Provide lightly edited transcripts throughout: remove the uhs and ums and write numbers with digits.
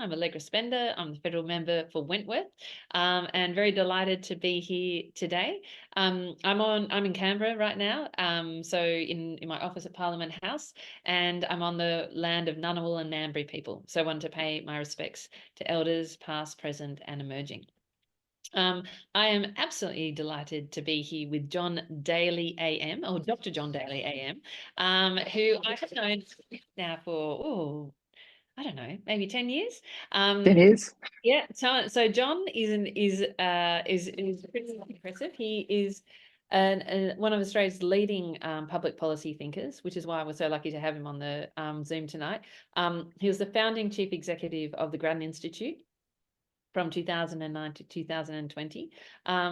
I'm Allegra Spender. I'm the federal member for Wentworth, and very delighted to be here today. I'm in Canberra right now, so in my office at Parliament House, and I'm on the land of Ngunnawal and Ngambri people. So I want to pay my respects to elders, past, present, and emerging. I am absolutely delighted to be here with John Daley AM, or Dr. John Daley AM, who I have known now for, I don't know, maybe 10 years. 10 years. Yeah. So John is pretty impressive. He is one of Australia's leading public policy thinkers, which is why we're so lucky to have him on the Zoom tonight. He was the founding chief executive of the Grattan Institute from 2009 to 2020,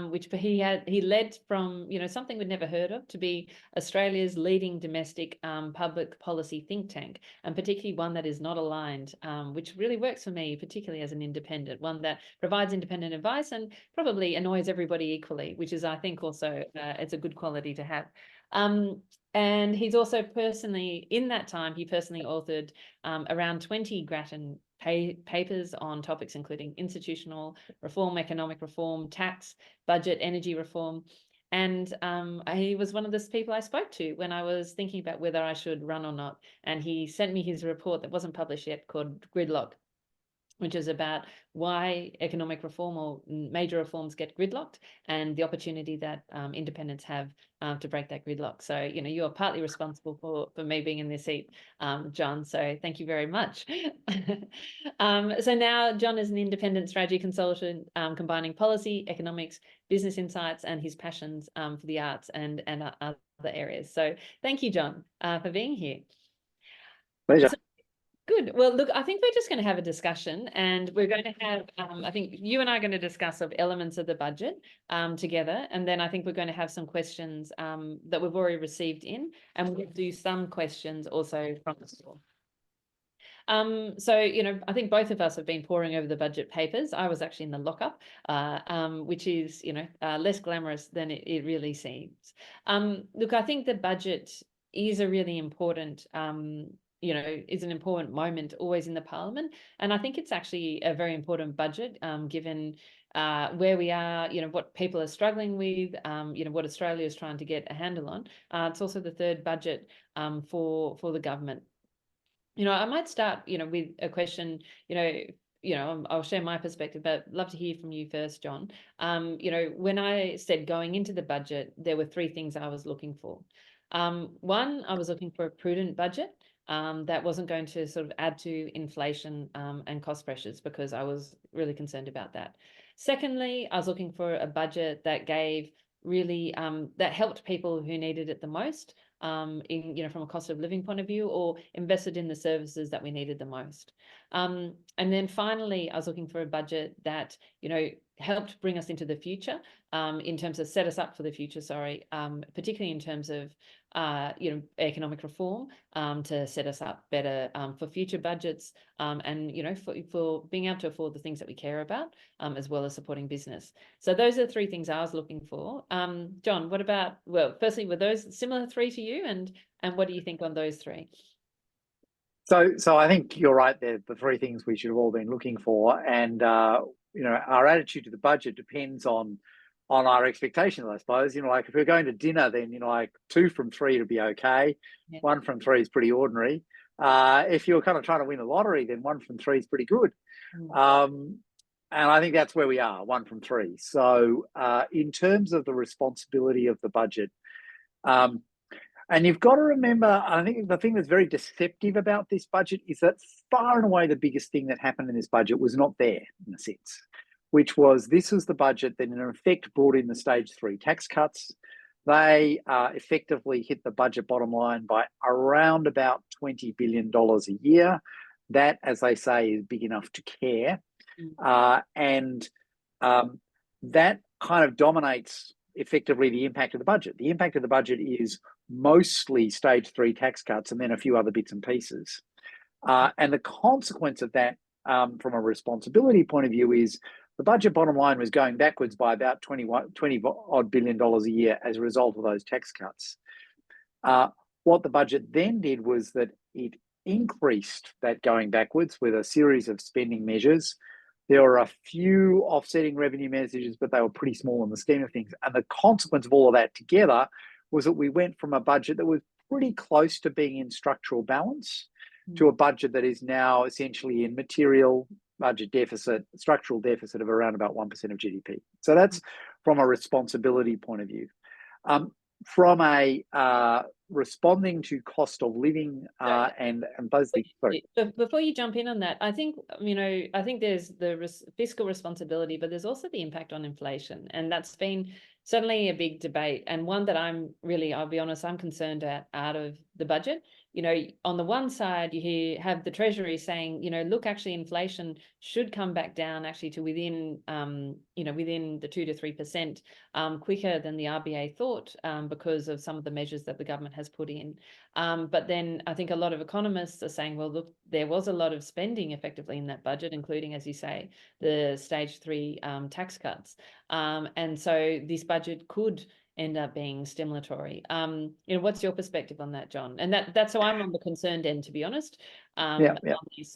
which he led from something we'd never heard of to be Australia's leading domestic public policy think tank, and particularly one that is not aligned, which really works for me, particularly as an independent, one that provides independent advice and probably annoys everybody equally, which is, I think, also it's a good quality to have. And he's also personally, in that time, he personally authored around 20 Grattan papers on topics including institutional reform, economic reform, tax, budget, energy reform. And he was one of the people I spoke to when I was thinking about whether I should run or not. And he sent me his report that wasn't published yet called Gridlock, which is about why economic reform or major reforms get gridlocked and the opportunity that independents have to break that gridlock. So, you are partly responsible for me being in this seat, John. So thank you very much. So now John is an independent strategy consultant, combining policy, economics, business insights, and his passions for the arts and other areas. So thank you, John, for being here. Pleasure. Good. Well, look, I think we're just going to have a discussion, and we're going to have, I think you and I are going to discuss elements of the budget together, and then I think we're going to have some questions that we've already received in, and we'll do some questions also from the floor. So, I think both of us have been poring over the budget papers. I was actually in the lockup, which is, less glamorous than it really seems. Look, I think the budget is a really important is an important moment always in the Parliament. And I think it's actually a very important budget, given where we are, what people are struggling with, what Australia is trying to get a handle on. It's also the third budget for the government. I might start, with a question, I'll share my perspective, but love to hear from you first, John. When I said going into the budget, there were three things I was looking for. One, I was looking for a prudent budget that wasn't going to sort of add to inflation and cost pressures, because I was really concerned about that. Secondly, I was looking for a budget that gave really that helped people who needed it the most, from a cost of living point of view, or invested in the services that we needed the most. And then finally, I was looking for a budget that helped bring us into the future, in terms of set us up for the future, particularly in terms of economic reform, to set us up better for future budgets, and for being able to afford the things that we care about, as well as supporting business. So those are the three things I was looking for. John, what about, well, firstly, were those similar three to you, and what do you think on those three? So I think you're right. They're the three things we should have all been looking for, and our attitude to the budget depends on our expectations, I suppose. Like if we're going to dinner, then like 2 from 3 to be okay. Yeah. 1 from 3 is pretty ordinary. If you're kind of trying to win a lottery, then 1 from 3 is pretty good. And I think that's where we are, 1 from 3. So in terms of the responsibility of the budget, and you've got to remember, I think the thing that's very deceptive about this budget is that far and away the biggest thing that happened in this budget was not there, in a sense, which was this was the budget that in effect brought in the stage 3 tax cuts. They effectively hit the budget bottom line by around about $20 billion a year. That, as they say, is big enough to care. And that kind of dominates effectively the impact of the budget. The impact of the budget is mostly stage 3 tax cuts and then a few other bits and pieces. And the consequence of that, from a responsibility point of view, is the budget bottom line was going backwards by about $20 odd billion a year as a result of those tax cuts. What the budget then did was that it increased that going backwards with a series of spending measures. There were a few offsetting revenue measures, but they were pretty small in the scheme of things. And the consequence of all of that together was that we went from a budget that was pretty close to being in structural balance to a budget that is now essentially in material budget deficit, structural deficit of around about 1% of GDP. So that's from a responsibility point of view. From a responding to cost of living and basically, sorry. Before you jump in on that, I think, I think there's the fiscal responsibility, but there's also the impact on inflation. And that's been certainly a big debate, and one that I'll be honest, I'm concerned at out of the budget. On the one side, have the Treasury saying, look, actually inflation should come back down actually to within the 2 to 3% quicker than the RBA thought, because of some of the measures that the government has put in. But then I think a lot of economists are saying, well, look, there was a lot of spending effectively in that budget, including, as you say, the stage 3 tax cuts. And so this budget could end up being stimulatory. What's your perspective on that, John? And that's how I'm on the concerned end, to be honest. I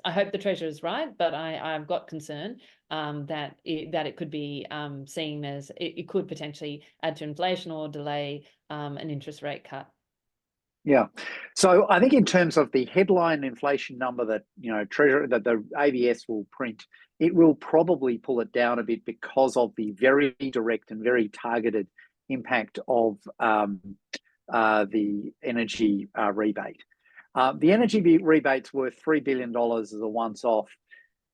hope the Treasurer is right, but I've got concern that it could be seen as it could potentially add to inflation or delay an interest rate cut. Yeah. So I think in terms of the headline inflation number that that the ABS will print, it will probably pull it down a bit because of the very direct and very targeted impact of the energy rebate. The energy rebate's worth $3 billion as a once-off.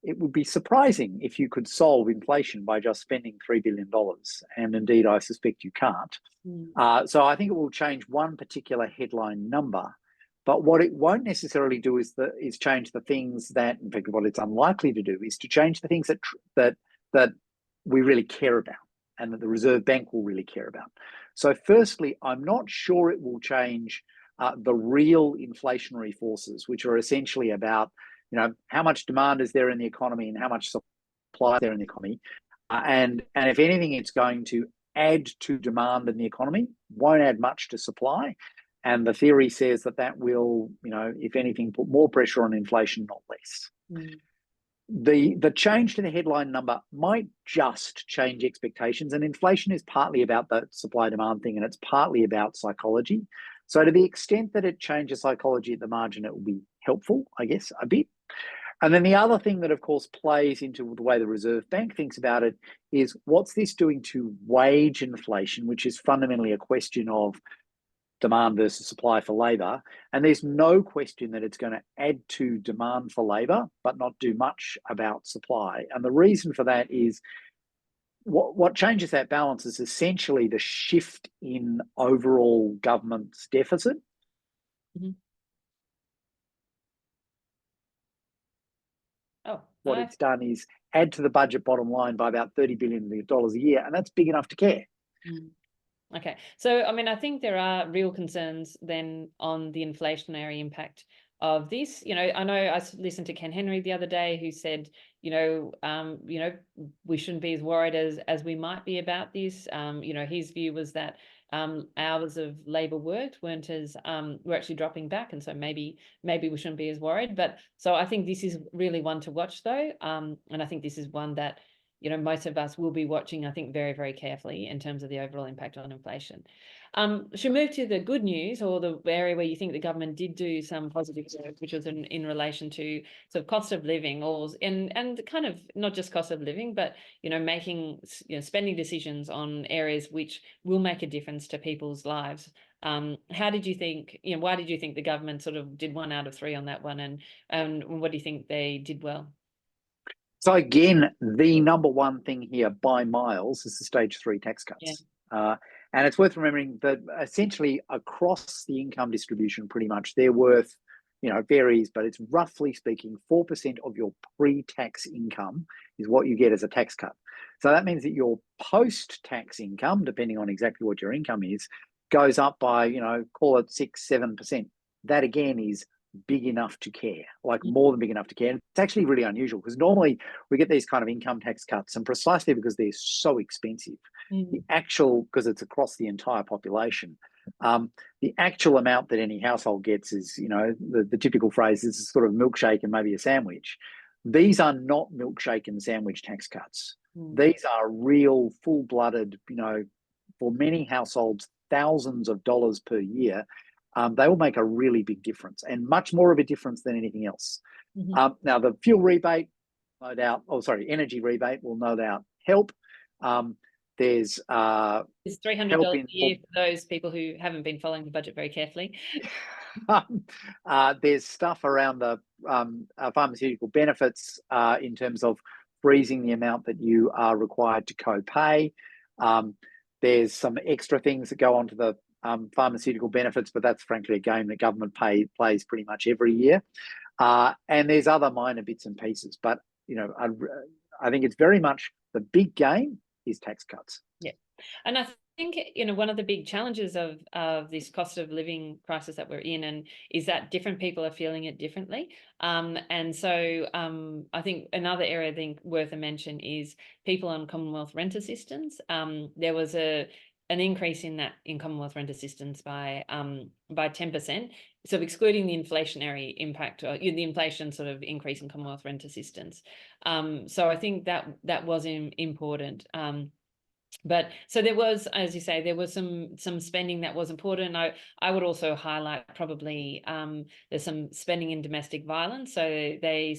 It would be surprising if you could solve inflation by just spending $3 billion. And indeed, I suspect you can't. So I think it will change one particular headline number. But what it won't necessarily do is change the things that, in fact, what it's unlikely to do is to change the things that we really care about and that the Reserve Bank will really care about. So firstly, I'm not sure it will change the real inflationary forces, which are essentially about how much demand is there in the economy and how much supply is there in the economy. And if anything, it's going to add to demand in the economy, won't add much to supply. And the theory says that will, if anything, put more pressure on inflation, not less. The change to the headline number might just change expectations. And inflation is partly about the supply-demand thing, and it's partly about psychology. So to the extent that it changes psychology at the margin, it will be helpful, I guess, a bit. And then the other thing that, of course, plays into the way the Reserve Bank thinks about it is what's this doing to wage inflation, which is fundamentally a question of demand versus supply for labour. And there's no question that it's going to add to demand for labour, but not do much about supply. And the reason for that is what changes that balance is essentially the shift in overall government's deficit. What it's done is add to the budget bottom line by about $30 billion a year, and that's big enough to care. Okay. So, I think there are real concerns then on the inflationary impact of this. I know I listened to Ken Henry the other day who said, we shouldn't be as worried as we might be about this. His view was that hours of labour worked were actually dropping back, and so maybe we shouldn't be as worried. But so I think this is really one to watch, though, and I think this is one that most of us will be watching, I think, very, very carefully in terms of the overall impact on inflation. Should move to the good news, or the area where you think the government did do some positive work, which was in relation to sort of cost of living, and kind of not just cost of living, but making spending decisions on areas which will make a difference to people's lives. How did you think? Why did you think the government sort of did 1 out of 3 on that one, and what do you think they did well? So again, the number one thing here by miles is the stage 3 tax cuts. And it's worth remembering that essentially across the income distribution, pretty much they're worth, varies, but it's roughly speaking 4% of your pre-tax income is what you get as a tax cut. So that means that your post-tax income, depending on exactly what your income is, goes up by, call it 6-7%. That again is big enough to care, like more than big enough to care. And it's actually really unusual because normally we get these kind of income tax cuts, and precisely because they're so expensive, the actual, because it's across the entire population, The actual amount that any household gets is, you know, the typical phrase is sort of milkshake and maybe a sandwich. These are not milkshake and sandwich tax cuts. These are real full-blooded, you know, for many households, thousands of dollars per year. They will make a really big difference, and much more of a difference than anything else. Now, the fuel rebate, no doubt, energy rebate will no doubt help. There's It's $300 a year for those people who haven't been following the budget very carefully. There's stuff around the pharmaceutical benefits in terms of freezing the amount that you are required to co-pay. There's some extra things that go onto the pharmaceutical benefits, but that's frankly a game that government plays pretty much every year. And there's other minor bits and pieces, but you know, I think it's very much the big game is tax cuts. Yeah, and I think, you know, one of the big challenges of this cost of living crisis that we're in, and is that different people are feeling it differently. And so I think another area I think worth a mention is people on Commonwealth rent assistance. There was an increase in Commonwealth rent assistance by 10%. So excluding the inflationary impact, or the inflation sort of increase in Commonwealth rent assistance. So I think that was important. But so there was, as you say, there was some spending that was important. I would also highlight probably there's some spending in domestic violence. So they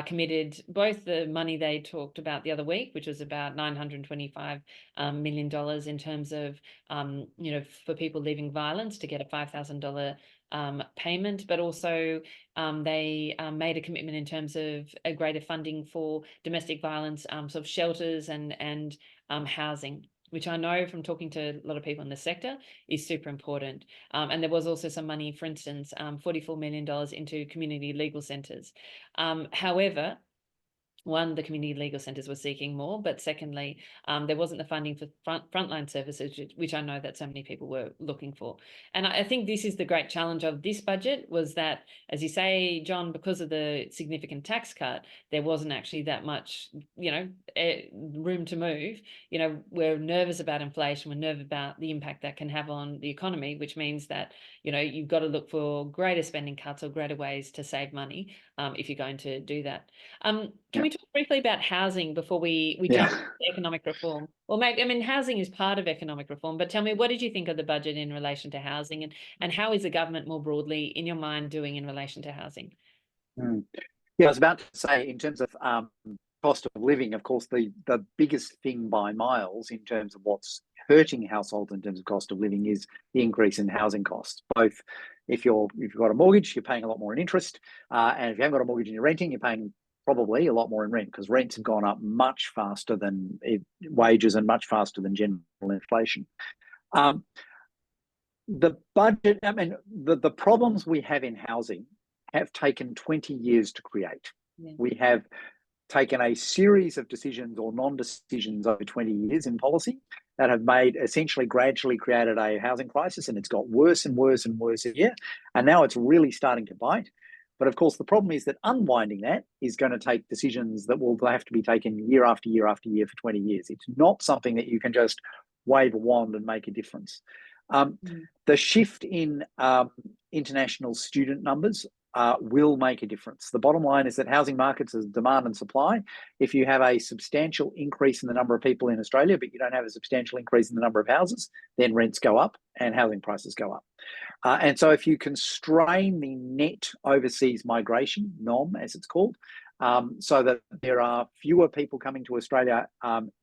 committed both the money they talked about the other week, which was about $925 million in terms of you know, for people leaving violence to get a $5,000 payment, but also they made a commitment in terms of a greater funding for domestic violence sort of shelters and housing, which I know from talking to a lot of people in the sector is super important. And there was also some money, for instance, $44 million into community legal centres. However, one, the community legal centres were seeking more, but secondly, there wasn't the funding for frontline services, which I know that so many people were looking for. And I think this is the great challenge of this budget, was that, as you say, John, because of the significant tax cut, there wasn't actually that much, you know, room to move. You know, we're nervous about inflation, we're nervous about the impact that can have on the economy, which means that, you know, you've got to look for greater spending cuts or greater ways to save money if you're going to do that. Can we talk briefly about housing before we jump into economic reform? Well, maybe, I mean, housing is part of economic reform, but tell me, what did you think of the budget in relation to housing, and how is the government more broadly, in your mind, doing in relation to housing? Yeah, I was about to say, in terms of cost of living, of course, the biggest thing by miles in terms of what's hurting households in terms of cost of living is the increase in housing costs. Both if you've got a mortgage, you're paying a lot more in interest, and if you haven't got a mortgage and you're renting, you're paying probably a lot more in rent, because rents have gone up much faster than wages and much faster than general inflation. The budget, I mean, the problems we have in housing have taken 20 years to create. Yeah. We have taken a series of decisions or non-decisions over 20 years in policy that have made, essentially gradually created a housing crisis, and it's got worse and worse and worse a year. And now it's really starting to bite. But of course, the problem is that unwinding that is going to take decisions that will have to be taken year after year after year for 20 years. It's not something that you can just wave a wand and make a difference. The shift in international student numbers will make a difference. The bottom line is that housing markets is demand and supply. If you have a substantial increase in the number of people in Australia, but you don't have a substantial increase in the number of houses, then rents go up and housing prices go up. And so if you constrain the net overseas migration, NOM as it's called, so that there are fewer people coming to Australia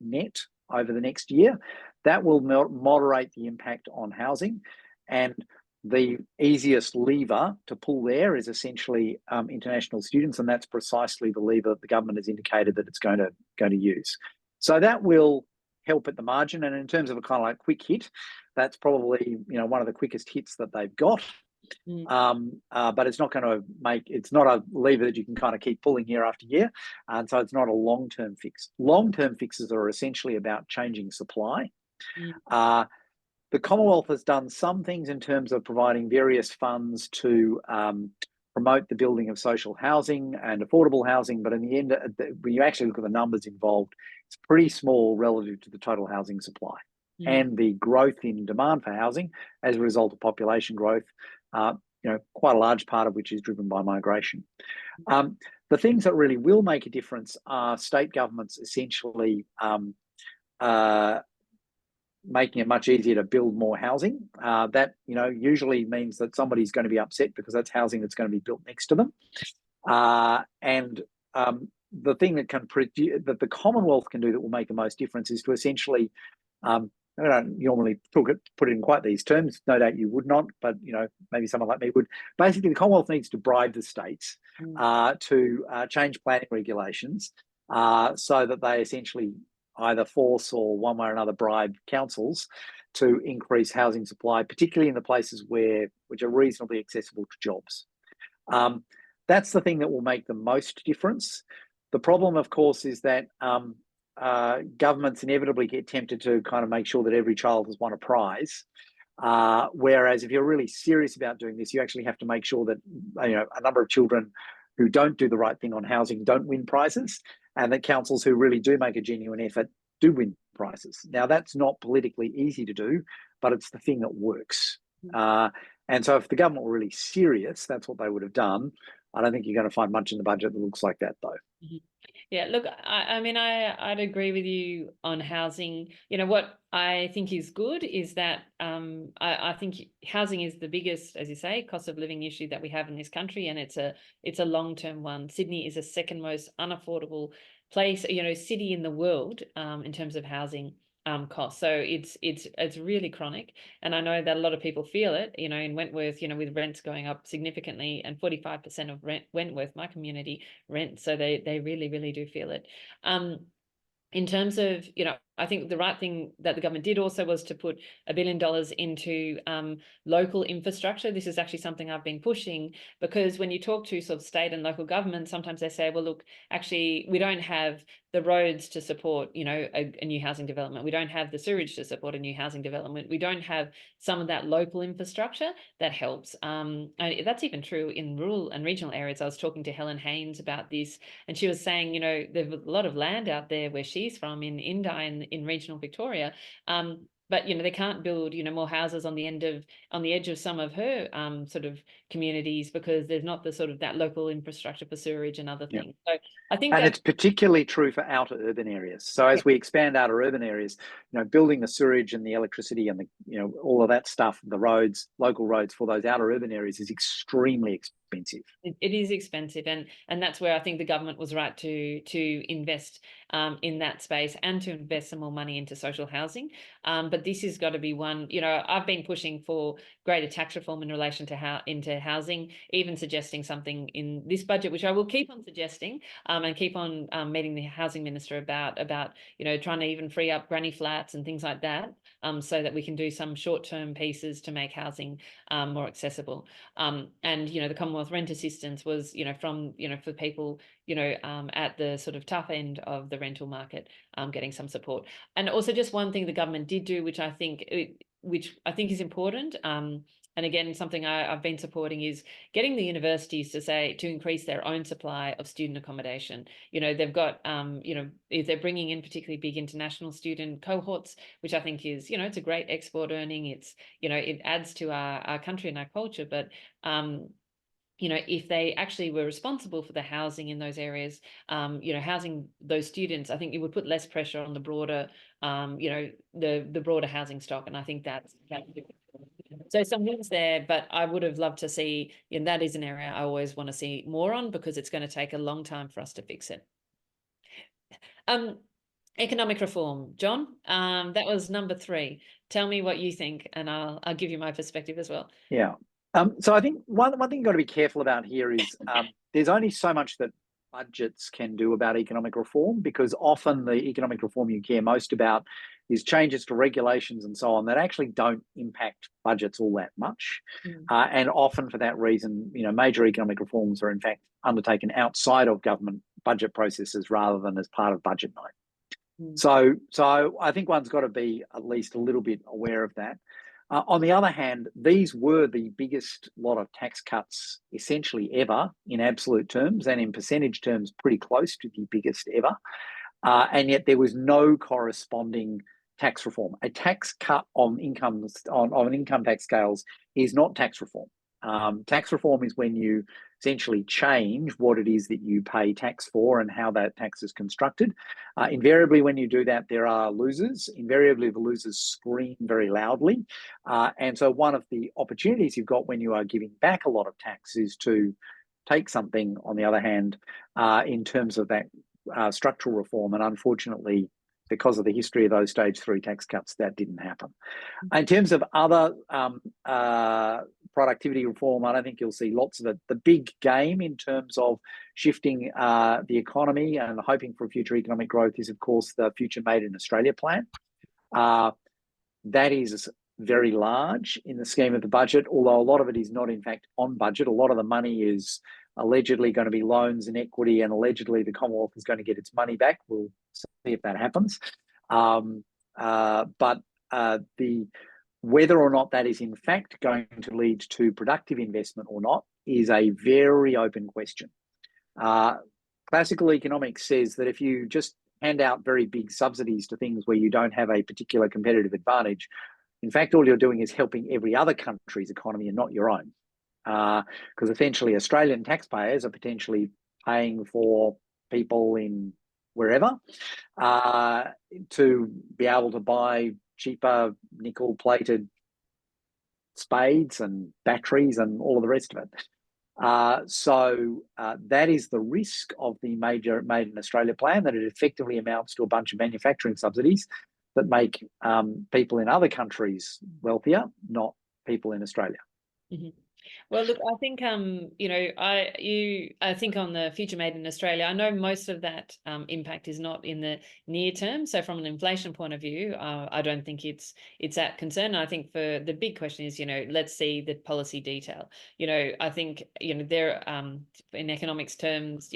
net over the next year, that will moderate the impact on housing. And the easiest lever to pull there is essentially international students, and that's precisely the lever the government has indicated that it's going to use. So that will help at the margin, and in terms of a kind of like quick hit, that's probably, you know, one of the quickest hits that they've got. But it's not going to it's not a lever that you can kind of keep pulling year after year, and so it's not a long-term fix. Long-term fixes are essentially about changing supply. The Commonwealth has done some things in terms of providing various funds to promote the building of social housing and affordable housing, but in the end, when you actually look at the numbers involved, it's pretty small relative to the total housing supply. and the growth in demand for housing as a result of population growth, quite a large part of which is driven by migration. The things that really will make a difference are state governments essentially making it much easier to build more housing. That usually means that somebody's going to be upset because that's housing that's going to be built next to them. The thing that that the Commonwealth can do that will make the most difference is to essentially, I don't normally put it in quite these terms. No doubt you would not, but maybe someone like me would. Basically, the Commonwealth needs to bribe the states to change planning regulations so that they essentially either force or one way or another bribe councils to increase housing supply, particularly in the places which are reasonably accessible to jobs. That's the thing that will make the most difference. The problem, of course, is that governments inevitably get tempted to kind of make sure that every child has won a prize. Whereas if you're really serious about doing this, you actually have to make sure that a number of children who don't do the right thing on housing don't win prizes, and that councils who really do make a genuine effort do win prizes. Now, that's not politically easy to do, but it's the thing that works. And so if the government were really serious, that's what they would have done. I don't think you're going to find much in the budget that looks like that, though. Yeah, look, I mean, I'd agree with you on housing. What I think is good is that I think housing is the biggest, as you say, cost of living issue that we have in this country, and it's a long-term one. Sydney is the second most unaffordable place, city in the world in terms of housing costs. So it's really chronic, and I know that a lot of people feel it. In Wentworth, with rents going up significantly, and 45% of Wentworth, my community, rent. So they really, really do feel it. In terms of, I think the right thing that the government did also was to put $1 billion into local infrastructure. This is actually something I've been pushing, because when you talk to sort of state and local government, sometimes they say, well, look, actually, we don't have the roads to support, a new housing development. We don't have the sewage to support a new housing development. We don't have some of that local infrastructure that helps. And that's even true in rural and regional areas. I was talking to Helen Haynes about this, and she was saying, there's a lot of land out there where she's from in Indi in regional Victoria. But they can't build more houses on the edge of some of her sort of communities, because there's not the sort of that local infrastructure for sewerage and other things. So I think it's particularly true for outer urban areas. So as we expand outer urban areas, building the sewage and the electricity and the all of that stuff, the roads, local roads for those outer urban areas is extremely expensive. It is expensive, and that's where I think the government was right to invest in that space, and to invest some more money into social housing. But this has got to be one. I've been pushing for greater tax reform in relation to into housing, even suggesting something in this budget, which I will keep on suggesting, and keep on meeting the housing minister about trying to even free up granny flats and things like that, so that we can do some short-term pieces to make housing more accessible. And the Commonwealth rent assistance was from for people at the sort of tough end of the rental market, getting some support. And also, just one thing the government did do, which I think is important, and again, something I've been supporting, is getting the universities to increase their own supply of student accommodation. They've got, if they're bringing in particularly big international student cohorts, which I think is, it's a great export earning. It's, it adds to our country and our culture. But, if they actually were responsible for the housing in those areas, housing those students, I think it would put less pressure on the broader, the broader housing stock. And I think that's so some things there, but I would have loved to see, and that is an area I always want to see more on, because it's going to take a long time for us to fix it. Economic reform, John, that was number 3. Tell me what you think, and I'll give you my perspective as well. Yeah. So I think one thing you've got to be careful about here is there's only so much that budgets can do about economic reform, because often the economic reform you care most about is changes to regulations and so on that actually don't impact budgets all that much. And often for that reason, major economic reforms are in fact undertaken outside of government budget processes rather than as part of budget night. So I think one's got to be at least a little bit aware of that. On the other hand, these were the biggest lot of tax cuts essentially ever in absolute terms, and in percentage terms pretty close to the biggest ever. And yet there was no corresponding tax reform. A tax cut on incomes on income tax scales is not tax reform. Tax reform is when you essentially change what it is that you pay tax for and how that tax is constructed. Invariably, when you do that, there are losers. Invariably, the losers scream very loudly. And so one of the opportunities you've got when you are giving back a lot of tax is to take something, on the other hand, in terms of that structural reform. And unfortunately, because of the history of those stage 3 tax cuts, that didn't happen. In terms of other productivity reform, I don't think you'll see lots of it. The big game in terms of shifting the economy and hoping for future economic growth is, of course, the Future Made in Australia plan. That is very large in the scheme of the budget, although a lot of it is not, in fact, on budget. A lot of the money is allegedly going to be loans and equity, and allegedly the Commonwealth is going to get its money back. We'll see if that happens. But whether or not that is in fact going to lead to productive investment or not is a very open question. Classical economics says that if you just hand out very big subsidies to things where you don't have a particular competitive advantage, in fact, all you're doing is helping every other country's economy and not your own. Because essentially Australian taxpayers are potentially paying for people in wherever to be able to buy cheaper nickel-plated spades and batteries and all of the rest of it. So that is the risk of the major Made in Australia plan, that it effectively amounts to a bunch of manufacturing subsidies that make people in other countries wealthier, not people in Australia. Mm-hmm. Well, look, I think I think on the Future Made in Australia, I know most of that impact is not in the near term. So from an inflation point of view, I don't think it's that concern. I think for the big question is, let's see the policy detail. I think there in economics terms,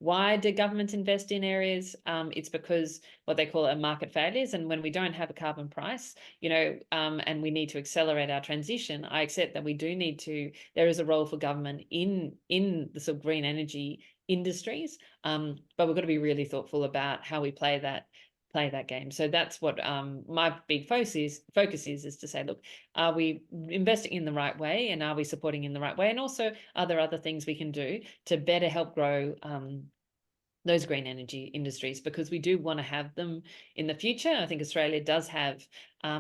why do governments invest in areas? It's because what they call market failures, and when we don't have a carbon price, and we need to accelerate our transition, I accept that we do need to. There is a role for government in the sort of green energy industries, but we've got to be really thoughtful about how we play that game. So that's what my big focus is to say, look, are we investing in the right way, and are we supporting in the right way, and also are there other things we can do to better help grow those green energy industries, because we do want to have them in the future. I think Australia does have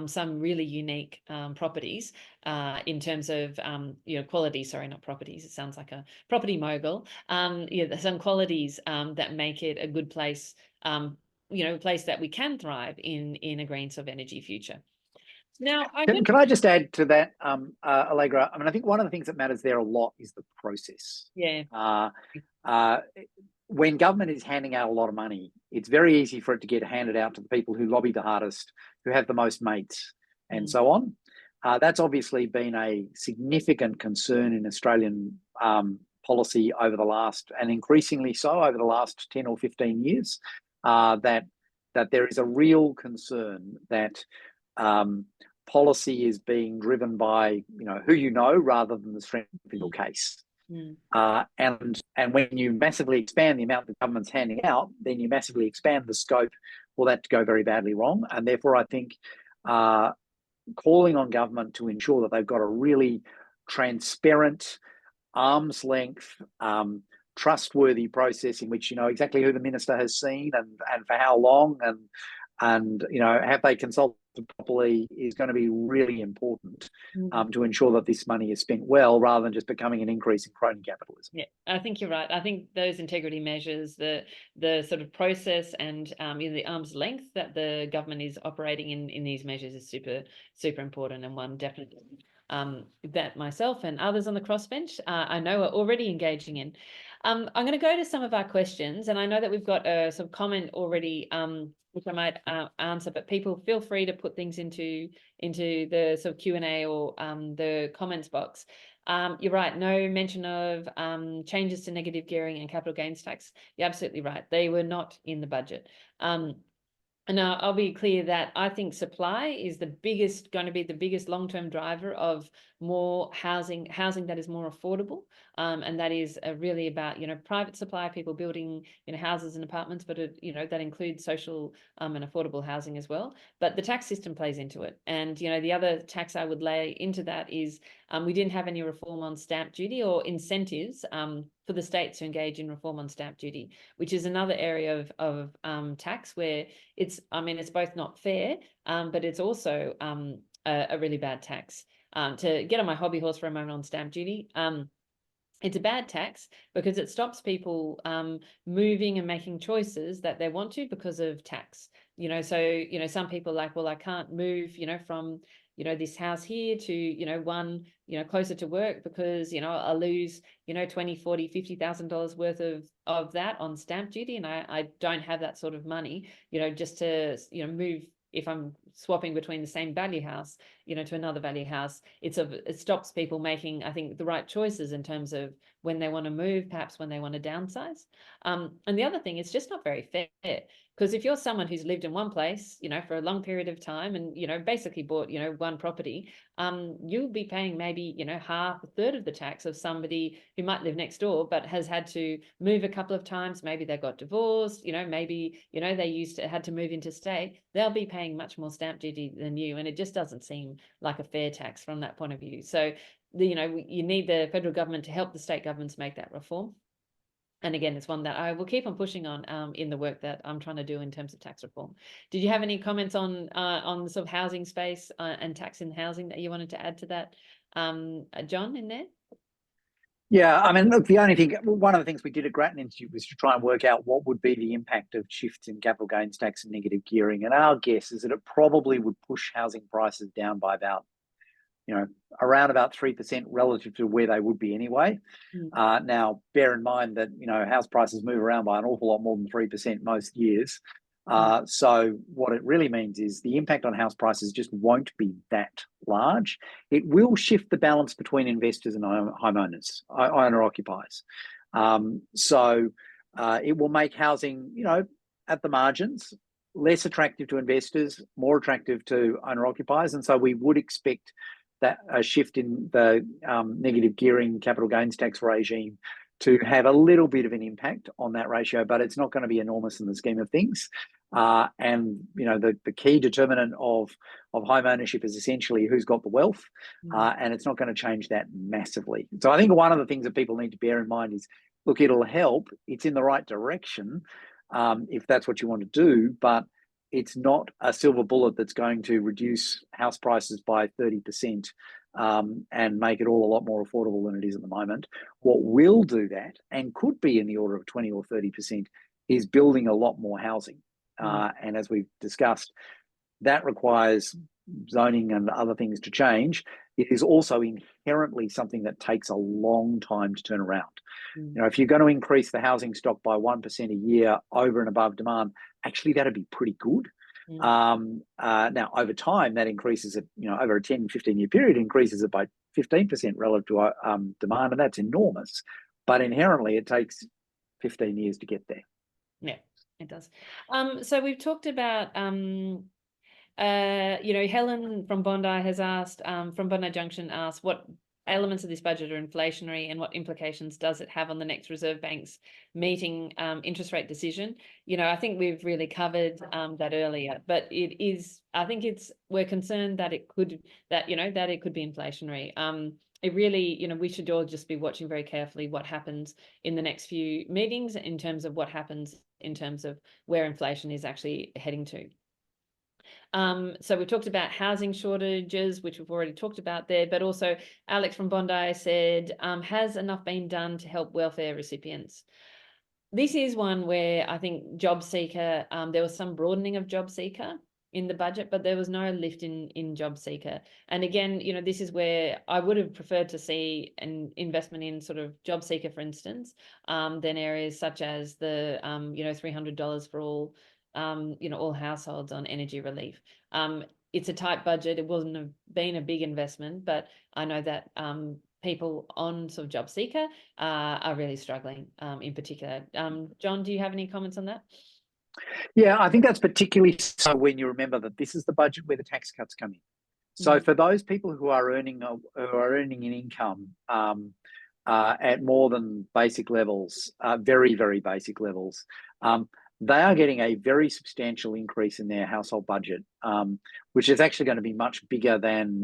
some really unique properties in terms of quality. Sorry, not properties. It sounds like a property mogul. Some qualities that make it a good place. A place that we can thrive in a green sort of energy future. Now, can I just add to that, Allegra? I mean, I think one of the things that matters there a lot is the process. Yeah. When government is handing out a lot of money, it's very easy for it to get handed out to the people who lobby the hardest, who have the most mates, and so on. That's obviously been a significant concern in Australian policy over the last, and increasingly so over the last 10 or 15 years, that there is a real concern that policy is being driven by who rather than the strength of your case. And when you massively expand the amount the government's handing out, then you massively expand the scope for that to go very badly wrong. And therefore, I think calling on government to ensure that they've got a really transparent, arm's length, trustworthy process in which you know exactly who the minister has seen and for how long, and have they consulted properly, is going to be really important to ensure that this money is spent well, rather than just becoming an increase in crony capitalism. Yeah, I think you're right. I think those integrity measures, the sort of process, and the arm's length that the government is operating in these measures is super, super important, and one definitely that myself and others on the crossbench I know are already engaging in. I'm going to go to some of our questions, and I know that we've got a sort of comment already which I might answer, but people feel free to put things into the sort of Q&A or the comments box. You're right, no mention of changes to negative gearing and capital gains tax. You're absolutely right. They were not in the budget. And I'll be clear that I think supply is going to be the biggest long-term driver of more housing that is more affordable. and that is really about, private supply, people building, houses and apartments, but that includes social and affordable housing as well. But the tax system plays into it. And, the other tax I would lay into that is we didn't have any reform on stamp duty or incentives for the states to engage in reform on stamp duty, which is another area of tax where it's both not fair, but it's also a really bad tax. To get on my hobby horse for a moment on stamp duty, it's a bad tax because it stops people moving and making choices that they want to because of tax. So some people are like, well, I can't move, from this house here to one closer to work because I'll lose 20, 40, $50,000 worth of that on stamp duty, and I don't have that sort of money just to move. If I'm swapping between the same value house to another value house, it stops people making, I think, the right choices in terms of when they want to move, perhaps when they want to downsize. And the other thing, it's just not very fair, because if you're someone who's lived in one place for a long period of time and basically bought one property, you'll be paying maybe half, a third of the tax of somebody who might live next door but has had to move a couple of times. Maybe they got divorced, maybe they had to move interstate. They'll be paying much more stamp duty than you, and it just doesn't seem like a fair tax from that point of view. So you need the federal government to help the state governments make that reform. And again, it's one that I will keep on pushing on in the work that I'm trying to do in terms of tax reform. Did you have any comments on the sort of housing space and tax in housing that you wanted to add to that, John, in there? Yeah, I mean, look, one of the things we did at Grattan Institute was to try and work out what would be the impact of shifts in capital gains tax and negative gearing. And our guess is that it probably would push housing prices down by about, around about 3% relative to where they would be anyway. Now, bear in mind that, house prices move around by an awful lot more than 3% most years. So what it really means is the impact on house prices just won't be that large. It will shift the balance between investors and homeowners, owner-occupiers. So it will make housing, at the margins, less attractive to investors, more attractive to owner-occupiers. And so we would expect that a shift in the negative gearing capital gains tax regime to have a little bit of an impact on that ratio, but it's not going to be enormous in the scheme of things. And the key determinant of home ownership is essentially who's got the wealth, and it's not going to change that massively. So I think one of the things that people need to bear in mind is, look, it'll help. It's in the right direction if that's what you want to do, but it's not a silver bullet that's going to reduce house prices by 30% and make it all a lot more affordable than it is at the moment. What will do that, and could be in the order of 20 or 30%, is building a lot more housing. And as we've discussed, that requires zoning and other things to change. It is also inherently something that takes a long time to turn around. If you're going to increase the housing stock by 1% a year over and above demand, actually that'd be pretty good. Now, over time, that increases it, over a 10, 15-year period, increases it by 15% relative to demand, and that's enormous. But inherently, it takes 15 years to get there. Yeah, it does. So we've talked about, Helen from Bondi has asked, from Bondi Junction asked, what elements of this budget are inflationary and what implications does it have on the next Reserve Bank's meeting interest rate decision? I think we've really covered that earlier, but we're concerned that it could be inflationary. It really, we should all just be watching very carefully what happens in the next few meetings in terms of what happens in terms of where inflation is actually heading to. So we've talked about housing shortages, which we've already talked about there, but also Alex from Bondi said, has enough been done to help welfare recipients? This is one where I think job seeker, there was some broadening of job seeker in the budget, but there was no lift in job seeker. And again, this is where I would have preferred to see an investment in sort of job seeker, for instance, than areas such as the, $300 for all, all households on energy relief. It's a tight budget. It wouldn't have been a big investment, but I know that people on sort of job seeker are really struggling in particular. John, do you have any comments on that? Yeah, I think that's particularly so when you remember that this is the budget where the tax cuts come in. So for those people who are earning an income, at more than basic levels, very, very basic levels, they are getting a very substantial increase in their household budget, which is actually going to be much bigger than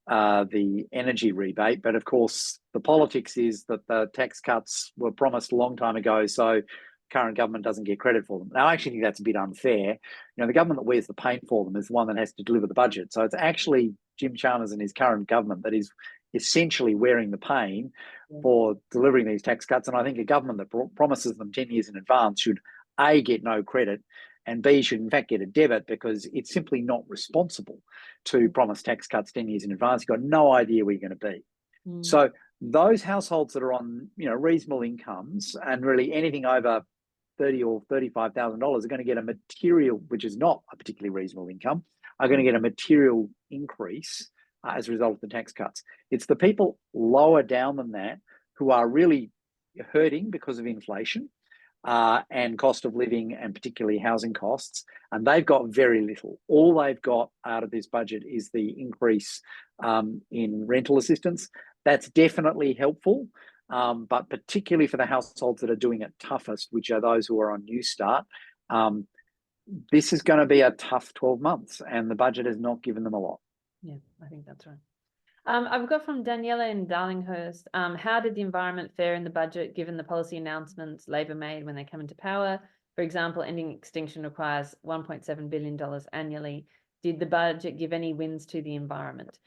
the energy rebate. But of course, the politics is that the tax cuts were promised a long time ago, so current government doesn't get credit for them. Now, I actually think that's a bit unfair. The government that wears the paint for them is the one that has to deliver the budget. So it's actually Jim Chalmers and his current government that is essentially wearing the pain for delivering these tax cuts. And I think a government that promises them 10 years in advance should, A, get no credit, and B, should in fact get a debit, because it's simply not responsible to promise tax cuts 10 years in advance. You've got no idea where you're going to be. So those households that are on reasonable incomes, and really anything over $30,000 or $35,000 are going to get a material, which is not a particularly reasonable income, are going to get a material increase as a result of the tax cuts. It's the people lower down than that who are really hurting because of inflation and cost of living, and particularly housing costs. And they've got very little. All they've got out of this budget is the increase in rental assistance. That's definitely helpful, but particularly for the households that are doing it toughest, which are those who are on New Start, this is going to be a tough 12 months, and the budget has not given them a lot. Yeah, I think that's right. I've got from Daniela in Darlinghurst. How did the environment fare in the budget, given the policy announcements Labor made when they come into power? For example, ending extinction requires $1.7 billion annually. Did the budget give any wins to the environment?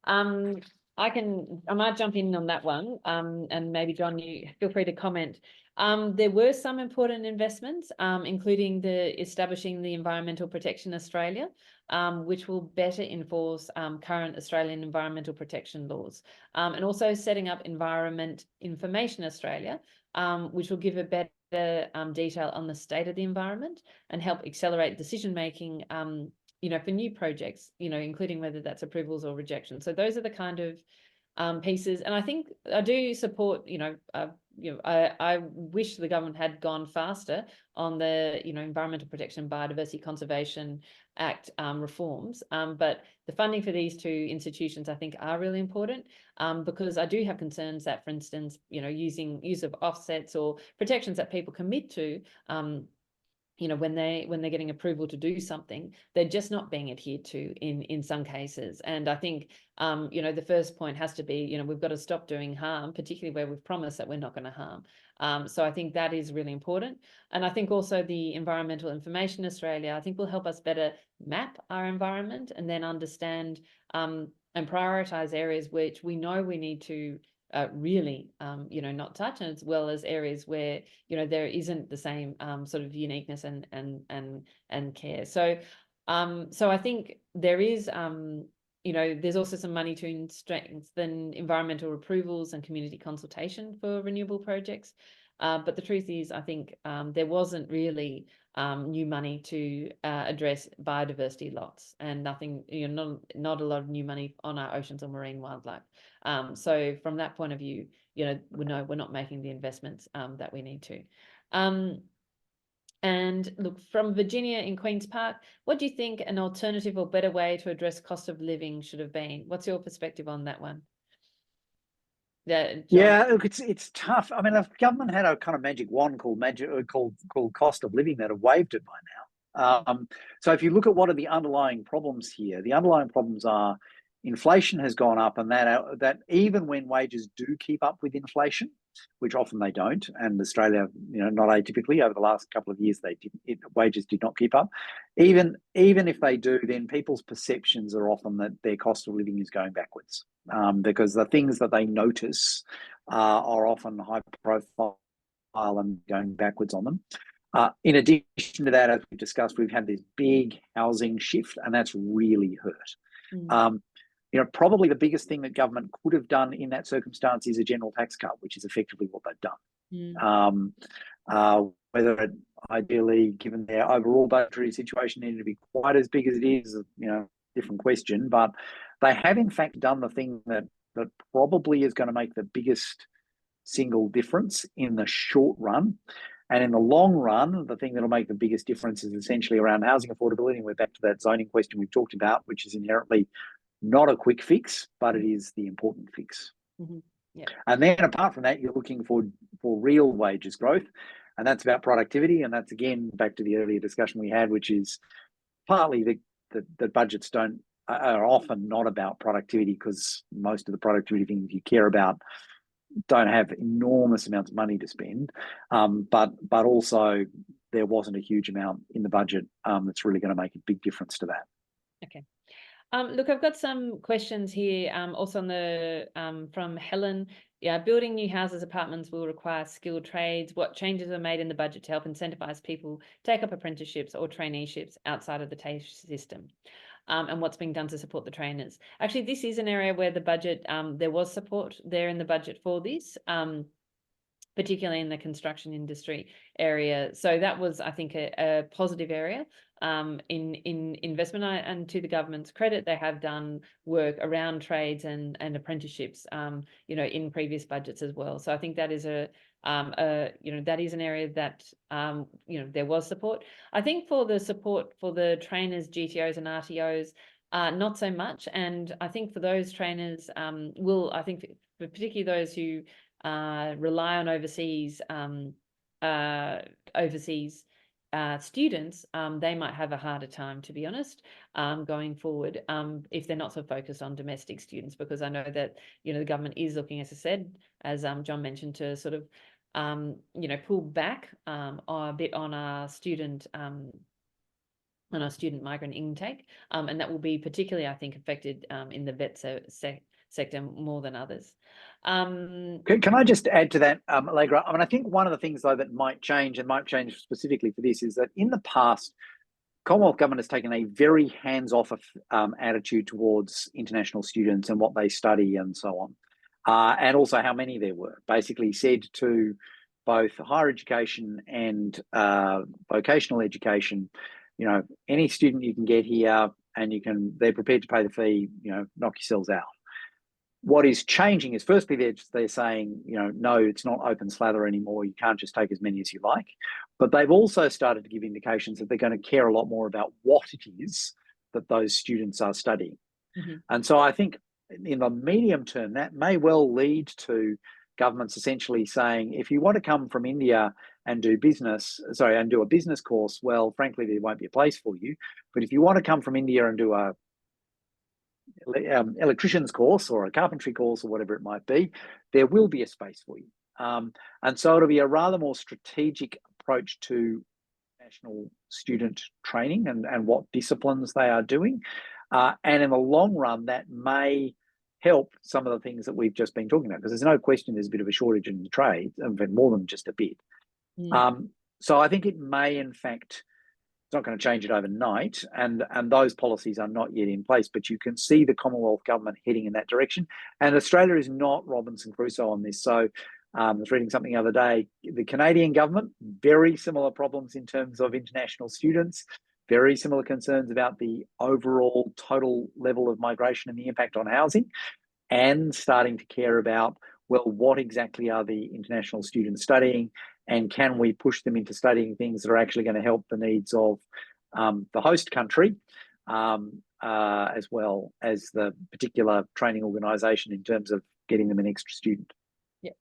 I might jump in on that one. And maybe John, you feel free to comment. There were some important investments, including establishing the Environmental Protection Australia, which will better enforce current Australian environmental protection laws, and also setting up Environment Information Australia, which will give a better detail on the state of the environment and help accelerate decision making for new projects, including whether that's approvals or rejections. So those are the kind of pieces. And I think I do support, I wish the government had gone faster on the, Environmental Protection, Biodiversity Conservation Act reforms. But the funding for these two institutions, I think, are really important, because I do have concerns that, for instance, use of offsets or protections that people commit to, when they're getting approval to do something, they're just not being adhered to in some cases. And I think, the first point has to be, we've got to stop doing harm, particularly where we've promised that we're not going to harm. So I think that is really important. And I think also the Environmental Information Australia, I think, will help us better map our environment and then understand and prioritise areas which we know we need to really, not touch, and as well as areas where, there isn't the same sort of uniqueness and care. So, I think there is, there's also some money to strengthen environmental approvals and community consultation for renewable projects. But the truth is, I think there wasn't really new money to address biodiversity lots, and nothing, not a lot of new money on our oceans or marine wildlife. So from that point of view, we know we're not making the investments that we need to. And look, from Virginia in Queen's Park, what do you think an alternative or better way to address cost of living should have been? What's your perspective on that one? Yeah, look, it's tough. I mean, the government had a kind of magic wand called cost of living that have waived it by now. So if you look at what are the underlying problems here, the underlying problems are inflation has gone up, and that even when wages do keep up with inflation, which often they don't, and Australia, not atypically over the last couple of years, wages did not keep up. Even if they do, then people's perceptions are often that their cost of living is going backwards, because the things that they notice are often high profile and going backwards on them. In addition to that, as we've discussed, we've had this big housing shift, and that's really hurt. Probably the biggest thing that government could have done in that circumstance is a general tax cut, which is effectively what they've done. Whether it ideally, given their overall budgetary situation, needed to be quite as big as it is, different question. But they have in fact done the thing that probably is going to make the biggest single difference in the short run. And in the long run, the thing that'll make the biggest difference is essentially around housing affordability. And we're back to that zoning question we've talked about, which is inherently not a quick fix, but it is the important fix. Yeah. And then apart from that, you're looking for real wages growth, and that's about productivity. And that's again back to the earlier discussion we had, which is partly the budgets are often not about productivity, because most of the productivity things you care about don't have enormous amounts of money to spend, but also there wasn't a huge amount in the budget that's really going to make a big difference to that. Okay. Look, I've got some questions here, also on the from Helen. Yeah, building new houses, apartments will require skilled trades. What changes were made in the budget to help incentivize people take up apprenticeships or traineeships outside of the TAFE system? And what's being done to support the trainers? Actually, this is an area where the budget, there was support there in the budget for this, particularly in the construction industry area. So that was, I think, a positive area in investment. And to the government's credit, they have done work around trades and apprenticeships, you know, in previous budgets as well. So I think that is you know, that is an area that, you know, there was support. I think for the support for the trainers, GTOs and RTOs, not so much. And I think for those trainers, I think for particularly those who rely on overseas students, they might have a harder time, to be honest, going forward, if they're not so focused on domestic students, because I know that, you know, the government is looking, as I said, as John mentioned, to sort of, you know, pull back a bit on our student migrant intake, and that will be particularly, I think, affected in the vet sector more than others. Can I just add to that, Allegra? I mean, I think one of the things, though, that might change specifically for this is that in the past, Commonwealth government has taken a very hands-off attitude towards international students and what they study and so on, and also how many there were. Basically said to both higher education and vocational education, you know, any student you can get here and they're prepared to pay the fee, you know, knock yourselves out. What is changing is, firstly, they're saying, you know, no, it's not open slather anymore. You can't just take as many as you like. But they've also started to give indications that they're going to care a lot more about what it is that those students are studying. Mm-hmm. And so I think in the medium term, that may well lead to governments essentially saying, if you want to come from India and do a business course, well, frankly, there won't be a place for you. But if you want to come from India and do a electrician's course or a carpentry course or whatever it might be, there will be a space for you. And so it'll be a rather more strategic approach to national student training and what disciplines they are doing. And in the long run, that may help some of the things that we've just been talking about, because there's no question there's a bit of a shortage in the trade, more than just a bit. So I think it may, in fact, it's not going to change it overnight, and those policies are not yet in place, but you can see the Commonwealth government heading in that direction. And Australia is not Robinson Crusoe on this. So I was reading something the other day, the Canadian government, very similar problems in terms of international students, very similar concerns about the overall total level of migration and the impact on housing, and starting to care about, well, what exactly are the international students studying, and can we push them into studying things that are actually going to help the needs of the host country, as well as the particular training organisation in terms of getting them an extra student. Yeah.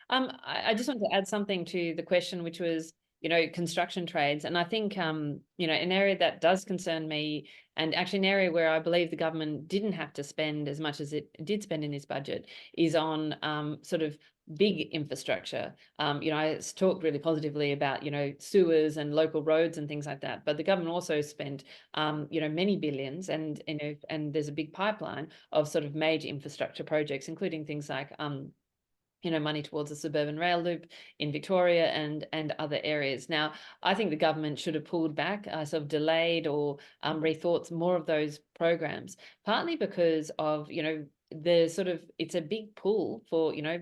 I just want to add something to the question, which was, you know, construction trades. And I think, you know, an area that does concern me, and actually an area where I believe the government didn't have to spend as much as it did spend in this budget, is on sort of big infrastructure. You know, I talked really positively about, you know, sewers and local roads and things like that, but the government also spent, you know, many billions, and, you know, and there's a big pipeline of sort of major infrastructure projects, including things like, you know, money towards the suburban rail loop in Victoria and other areas. Now, I think the government should have pulled back, sort of delayed or rethought more of those programs, partly because of, you know, it's a big pull for, you know,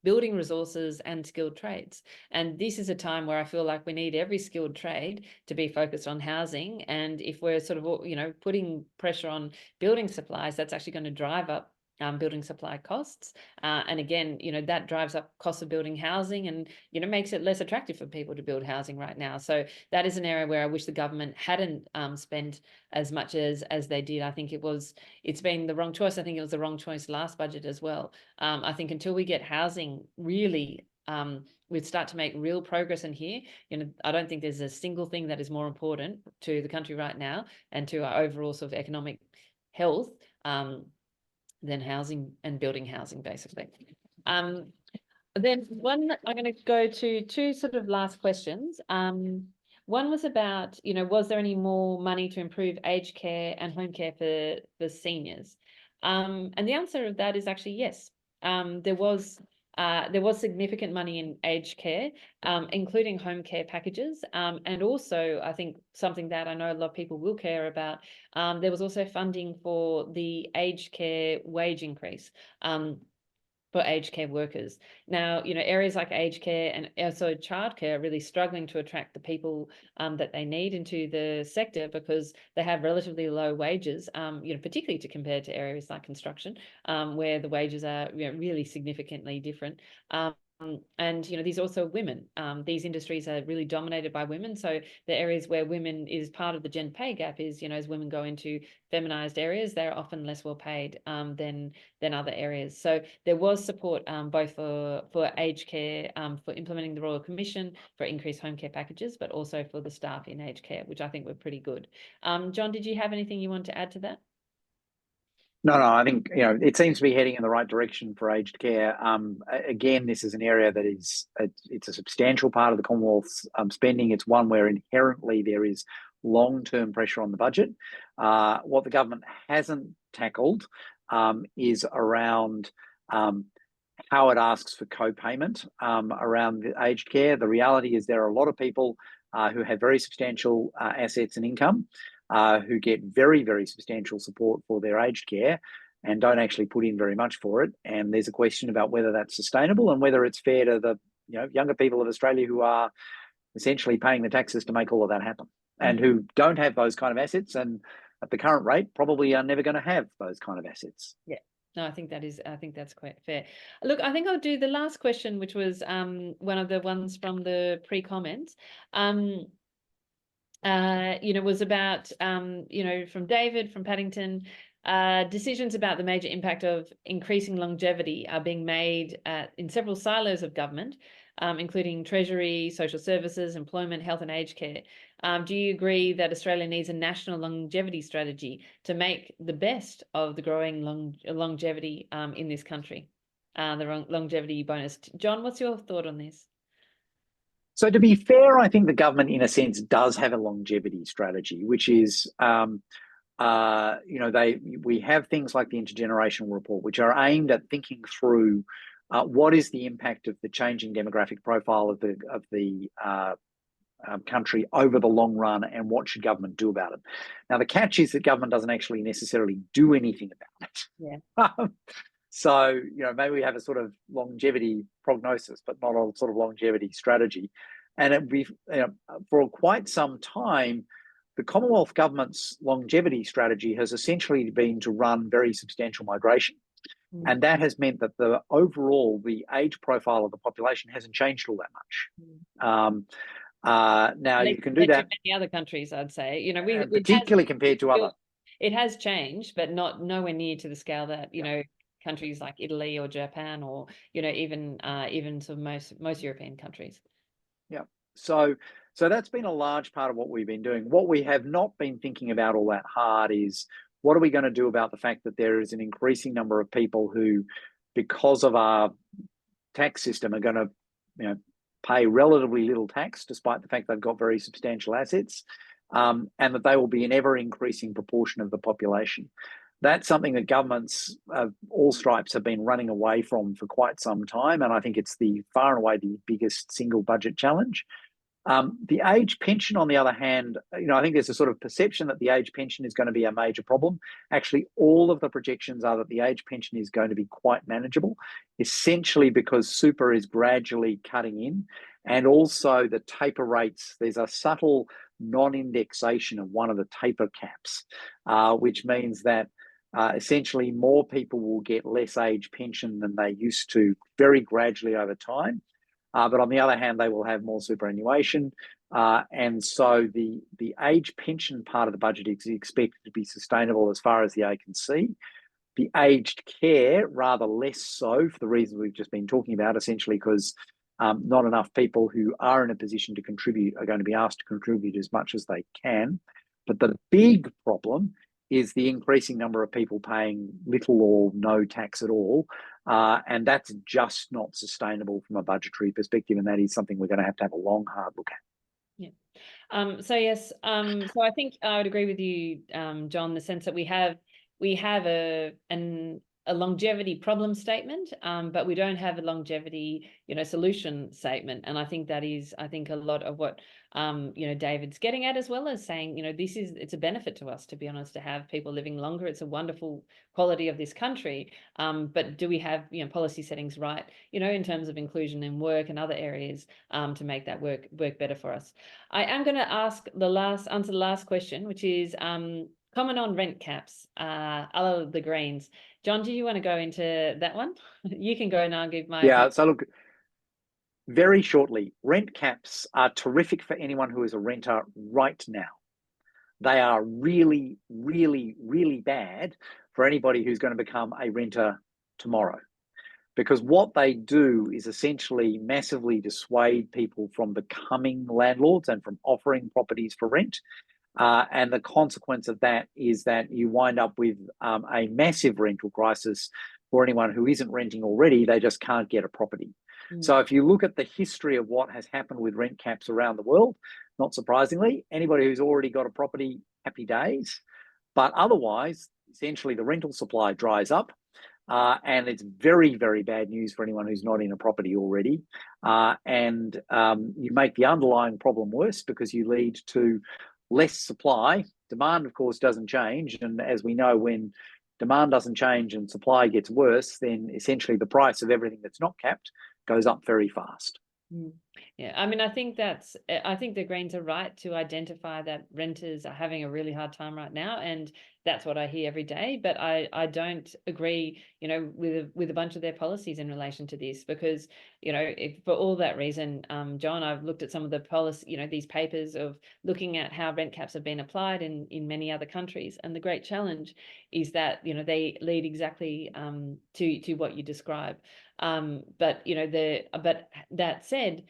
building resources and skilled trades. And this is a time where I feel like we need every skilled trade to be focused on housing. And if we're sort of, you know, putting pressure on building supplies, that's actually going to drive up building supply costs. And again, that drives up costs of building housing and, makes it less attractive for people to build housing right now. So that is an area where I wish the government hadn't spent as much as they did. I think it's been the wrong choice. I think it was the wrong choice last budget as well. I think until we get housing really, we'd start to make real progress in here. I don't think there's a single thing that is more important to the country right now and to our overall sort of economic health than housing and building housing, basically. Then I'm going to go to two sort of last questions. One was about, was there any more money to improve aged care and home care for seniors? And the answer of that is actually yes. There was significant money in aged care, including home care packages. And also, I think something that I know a lot of people will care about, there was also funding for the aged care wage increase. For aged care workers. Now, areas like aged care and also childcare are really struggling to attract the people that they need into the sector because they have relatively low wages, particularly to compare to areas like construction, where the wages are really significantly different. And these are also women. These industries are really dominated by women. So the areas where women is part of the gender pay gap is, as women go into feminized areas, they're often less well paid than other areas. So there was support both for aged care, for implementing the Royal Commission, for increased home care packages, but also for the staff in aged care, which I think were pretty good. John, did you have anything you want to add to that? No, I think it seems to be heading in the right direction for aged care. Again, this is an area that it's a substantial part of the Commonwealth's spending. It's one where inherently there is long-term pressure on the budget. What the government hasn't tackled is around how it asks for co-payment around the aged care. The reality is there are a lot of people who have very substantial assets and income, who get very, very substantial support for their aged care and don't actually put in very much for it. And there's a question about whether that's sustainable and whether it's fair to the younger people of Australia who are essentially paying the taxes to make all of that happen and who don't have those kind of assets and at the current rate probably are never going to have those kind of assets. Yeah. No, I think that's quite fair. Look, I think I'll do the last question, which was one of the ones from the pre-comments. Was about, from David from Paddington, decisions about the major impact of increasing longevity are being made in several silos of government, including Treasury, social services, employment, health and aged care. Do you agree that Australia needs a national longevity strategy to make the best of the growing longevity in this country? The longevity bonus. John, what's your thought on this? So to be fair, I think the government, in a sense, does have a longevity strategy, which is, we have things like the intergenerational report, which are aimed at thinking through what is the impact of the changing demographic profile of the country over the long run, and what should government do about it. Now, the catch is that government doesn't actually necessarily do anything about it. Yeah. So, maybe we have a sort of longevity prognosis, but not a sort of longevity strategy. And it'd be, for quite some time, the Commonwealth government's longevity strategy has essentially been to run very substantial migration. And that has meant that the age profile of the population hasn't changed all that much. Now you can do that. Many other countries, I'd say, particularly compared to other. It has changed, but nowhere near to the scale that countries like Italy or Japan or even sort of most European countries. Yeah. So that's been a large part of what we've been doing. What we have not been thinking about all that hard is what are we going to do about the fact that there is an increasing number of people who, because of our tax system, are going to pay relatively little tax despite the fact they've got very substantial assets, and that they will be an ever increasing proportion of the population. That's something that governments of all stripes have been running away from for quite some time, and I think it's far and away the biggest single budget challenge. The age pension, on the other hand, I think there's a sort of perception that the age pension is going to be a major problem. Actually, all of the projections are that the age pension is going to be quite manageable, essentially because super is gradually cutting in, and also the taper rates. There's a subtle non-indexation of one of the taper caps, which means that essentially more people will get less age pension than they used to very gradually over time. But on the other hand, they will have more superannuation. And so the age pension part of the budget is expected to be sustainable as far as the eye can see. The aged care, rather less so for the reasons we've just been talking about, essentially because not enough people who are in a position to contribute are going to be asked to contribute as much as they can. But the big problem is the increasing number of people paying little or no tax at all. And that's just not sustainable from a budgetary perspective. And that is something we're going to have a long, hard look at. Yeah. So yes. So I think I would agree with you, John, in the sense that we have a longevity problem statement, but we don't have a longevity, solution statement. And I think that is, a lot of what, David's getting at, as well as saying, it's a benefit to us, to be honest, to have people living longer. It's a wonderful quality of this country. But do we have, policy settings right, in terms of inclusion in work and other areas, to make that work better for us? I am going to answer the last question, which is, comment on rent caps, the Greens. John, do you want to go into that one? You can go and I'll give my opinion. So look, very shortly, rent caps are terrific for anyone who is a renter right now. They are really, really, really bad for anybody who's going to become a renter tomorrow. Because what they do is essentially massively dissuade people from becoming landlords and from offering properties for rent. And the consequence of that is that you wind up with a massive rental crisis for anyone who isn't renting already. They just can't get a property. So if you look at the history of what has happened with rent caps around the world, not surprisingly, anybody who's already got a property, happy days. But otherwise, essentially the rental supply dries up. And it's very, very bad news for anyone who's not in a property already. And you make the underlying problem worse because you lead to less supply. Demand, of course, doesn't change. And as we know, when demand doesn't change and supply gets worse, then essentially the price of everything that's not capped goes up very fast. Yeah, I think the Greens are right to identify that renters are having a really hard time right now, and that's what I hear every day. But I don't agree, with a bunch of their policies in relation to this, because for all that reason, John, I've looked at some of the policy, these papers of looking at how rent caps have been applied in many other countries, and the great challenge is that they lead exactly to what you describe. But that said,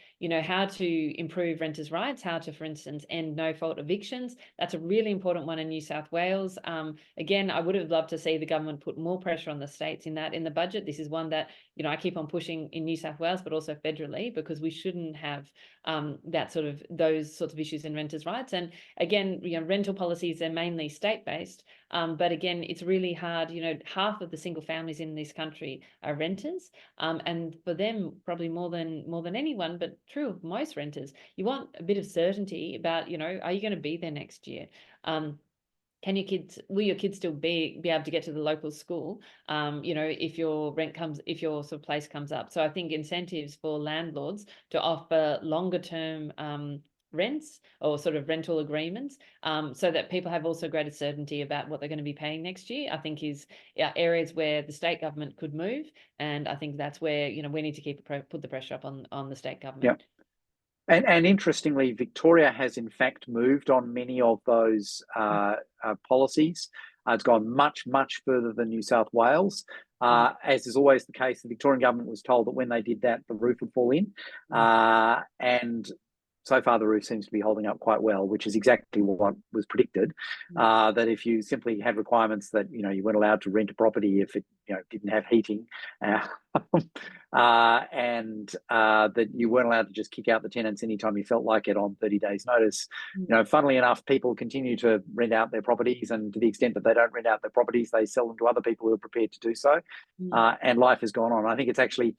how to improve renters' rights, how to, for instance, end no-fault evictions. That's a really important one in New South Wales. Again, I would have loved to see the government put more pressure on the states in the budget. This is one that, I keep on pushing in New South Wales, but also federally, because we shouldn't have those sorts of issues in renters' rights. And again, rental policies are mainly state-based. But again, it's really hard. Half of the single families in this country are renters. And for them, probably more than anyone, but true of most renters, you want a bit of certainty about, are you going to be there next year? Will your kids still be able to get to the local school, if your sort of place comes up? So I think incentives for landlords to offer longer term rents or sort of rental agreements, so that people have also greater certainty about what they're going to be paying next year, I think is areas where the state government could move. And I think that's where, we need to put the pressure up on the state government. Yep. And interestingly, Victoria has in fact moved on many of those policies. It's gone much, much further than New South Wales. As is always the case, the Victorian government was told that when they did that, the roof would fall in. And so far, the roof seems to be holding up quite well, which is exactly what was predicted. That if you simply had requirements that you weren't allowed to rent a property if it didn't have heating, and that you weren't allowed to just kick out the tenants anytime you felt like it on 30 days' notice. Funnily enough, people continue to rent out their properties, and to the extent that they don't rent out their properties, they sell them to other people who are prepared to do so. And life has gone on. I think it's actually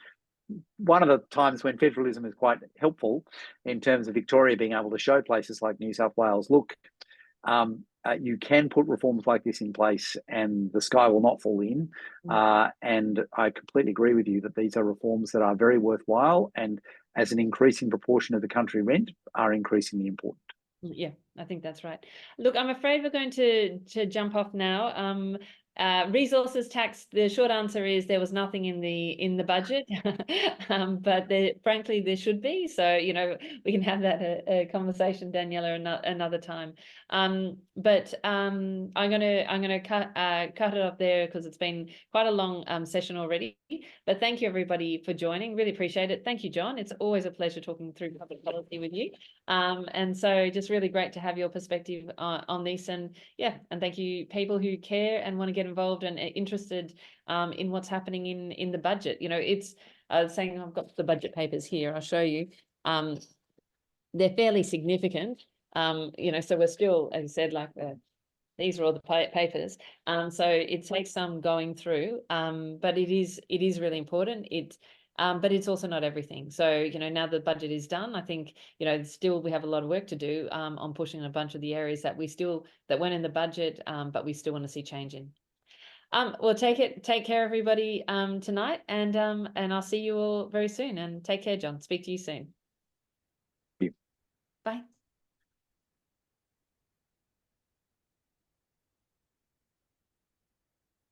one of the times when federalism is quite helpful in terms of Victoria being able to show places like New South Wales, look, you can put reforms like this in place and the sky will not fall in. And I completely agree with you that these are reforms that are very worthwhile, and as an increasing proportion of the country rent, are increasingly important. Yeah, I think that's right. Look, I'm afraid we're going to jump off now. Resources tax, the short answer is there was nothing in the budget, but frankly there should be. So, you know, we can have that a conversation, Daniela, another time. But I'm gonna cut it off there because it's been quite a long session already. But thank you everybody for joining. Really appreciate it. Thank you, John. It's always a pleasure talking through public policy with you. And so just really great to have your perspective on this. And yeah, and thank you people who care and want to get involved and are interested in what's happening in the budget. You know, it's saying I've got the budget papers here. I'll show you. They're fairly significant. You know, so we're still, as I said, like these are all the papers. So it takes some going through, but it is really important. But it's also not everything. So, you know, now the budget is done, I think, you know, still we have a lot of work to do on pushing a bunch of the areas that that went in the budget, but we still want to see change in. Well, take care, everybody, tonight, and I'll see you all very soon. And take care, John. Speak to you soon. Thank you. Bye.